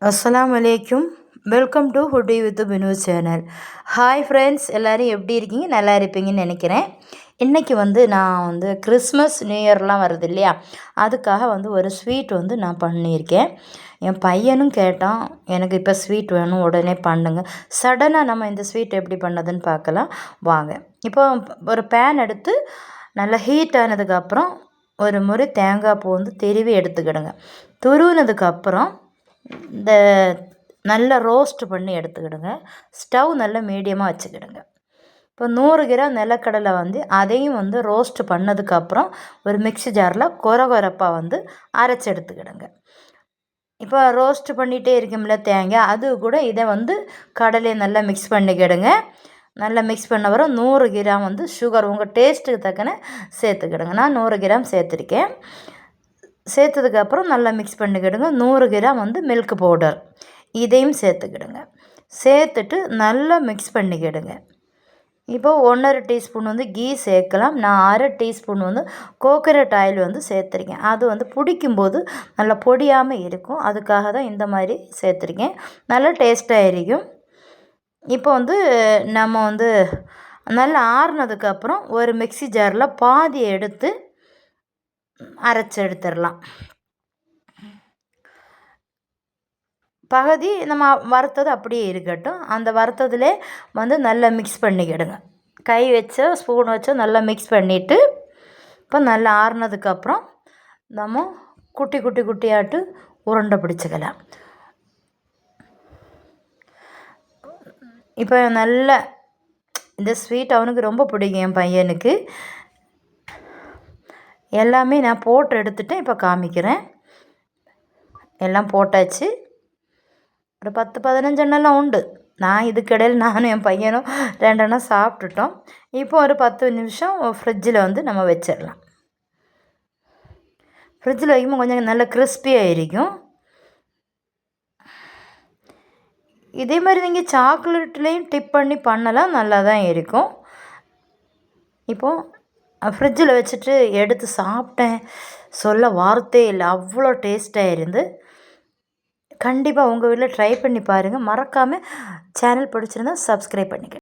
அஸ்ஸலாமு அலைக்கும். Welcome to hoodie with Binu channel. Hi friends, எல்லோரும் எப்படி இருக்கீங்க? நல்லா இருப்பீங்கன்னு நினைக்கிறேன். இன்றைக்கி நான் கிறிஸ்மஸ் நியூ இயர்லாம் வருது இல்லையா, அதுக்காக ஒரு ஸ்வீட் நான் பண்ணியிருக்கேன். என் பையனும் கேட்டான், எனக்கு இப்போ ஸ்வீட் வேணும், உடனே பண்ணுங்க. சடனாக நம்ம இந்த ஸ்வீட் எப்படி பண்ணதுன்னு பார்க்கலாம் வாங்க. இப்போ ஒரு பேன் எடுத்து நல்லா ஹீட் ஆனதுக்கப்புறம் ஒரு முறை தேங்காய் பூ திருவி எடுத்துக்கிடுங்க. துருவினதுக்கப்புறம் இந்த நல்லா ரோஸ்ட் பண்ணி எடுத்துக்கிடுங்க. ஸ்டவ் நல்லா மீடியமாக வச்சுக்கிடுங்க. இப்போ 100 கிராம் நிலக்கடலை அதையும் ரோஸ்ட் பண்ணதுக்கப்புறம் ஒரு மிக்ஸி ஜாரில் கொரப்பாக அரைச்சி எடுத்துக்கிடுங்க. இப்போ ரோஸ்ட் பண்ணிகிட்டே இருக்கும்ல தேங்காய், அது கூட இதை கடலையை நல்லா மிக்ஸ் பண்ணிக்கிடுங்க. நல்லா மிக்ஸ் பண்ண வர 100 கிராம் சுகர் உங்கள் டேஸ்ட்டுக்கு தக்கன சேர்த்துக்கிடுங்க. நான் 100 கிராம் சேர்த்துருக்கேன். சேர்த்ததுக்கப்புறம் நல்லா மிக்ஸ் பண்ணிக்கிடுங்க. 100 கிராம் மில்க் பவுடர் இதையும் சேர்த்துக்கிடுங்க. சேர்த்துட்டு நல்லா மிக்ஸ் பண்ணிக்கிடுங்க. இப்போ 1.5 டீஸ்பூன் கீ சேர்க்கலாம். நான் 1/2 டீஸ்பூன் கோகனட் ஆயில் சேர்த்துருக்கேன். அது பிடிக்கும்போது நல்லா பொடியாமல் இருக்கும், அதுக்காக தான் இந்த மாதிரி சேர்த்துருக்கேன். நல்லா டேஸ்ட்டாக இருக்கும். இப்போ நம்ம நல்லா ஆறுனதுக்கப்புறம் ஒரு மிக்ஸி ஜாரில் பாதி எடுத்து அரைச்சி எடுத்துடலாம். பகுதி நம்ம வறுத்தது அப்படியே இருக்கட்டும். அந்த வறுத்ததுலே நல்லா மிக்ஸ் பண்ணிக்கிடுங்க. கை வச்சோ ஸ்பூன் வச்சோ நல்லா மிக்ஸ் பண்ணிவிட்டு, இப்போ நல்லா ஆறுனதுக்கப்புறம் நம்ம குட்டி குட்டி குட்டியாட்டு உருண்டை பிடிச்சிக்கலாம். இப்போ நல்ல இந்த ஸ்வீட் அவனுக்கு ரொம்ப பிடிக்கும், என் பையனுக்கு. எல்லாமே நான் போட்டு எடுத்துகிட்டு இப்போ காமிக்கிறேன். எல்லாம் போட்டாச்சு. ஒரு 10-15 எண்ணெல்லாம் உண்டு. நான் இதுக்கிடையில் நானும் என் பையனும் 2 எண்ணம் சாப்பிட்டுட்டோம். இப்போ ஒரு 10 நிமிஷம் ஃப்ரிட்ஜில் நம்ம வச்சிடலாம். ஃப்ரிட்ஜில் வைக்கும்போது கொஞ்சம் நல்லா கிறிஸ்பியாக இருக்கும். இதே மாதிரி நீங்கள் சாக்லேட்லேயும் டிப் பண்ணி பண்ணலாம், நல்லா தான் இருக்கும். இப்போது ஃப்ரிட்ஜில் வச்சுட்டு எடுத்து சாப்பிட்டேன், சொல்ல வார்த்தையே இல்லை, அவ்வளோ டேஸ்ட்டாக இருந்து. கண்டிப்பாக உங்கள் வீட்டில் ட்ரை பண்ணி பாருங்கள். மறக்காமல் சேனல் பிடிச்சிருந்தா சப்ஸ்கிரைப் பண்ணிக்க.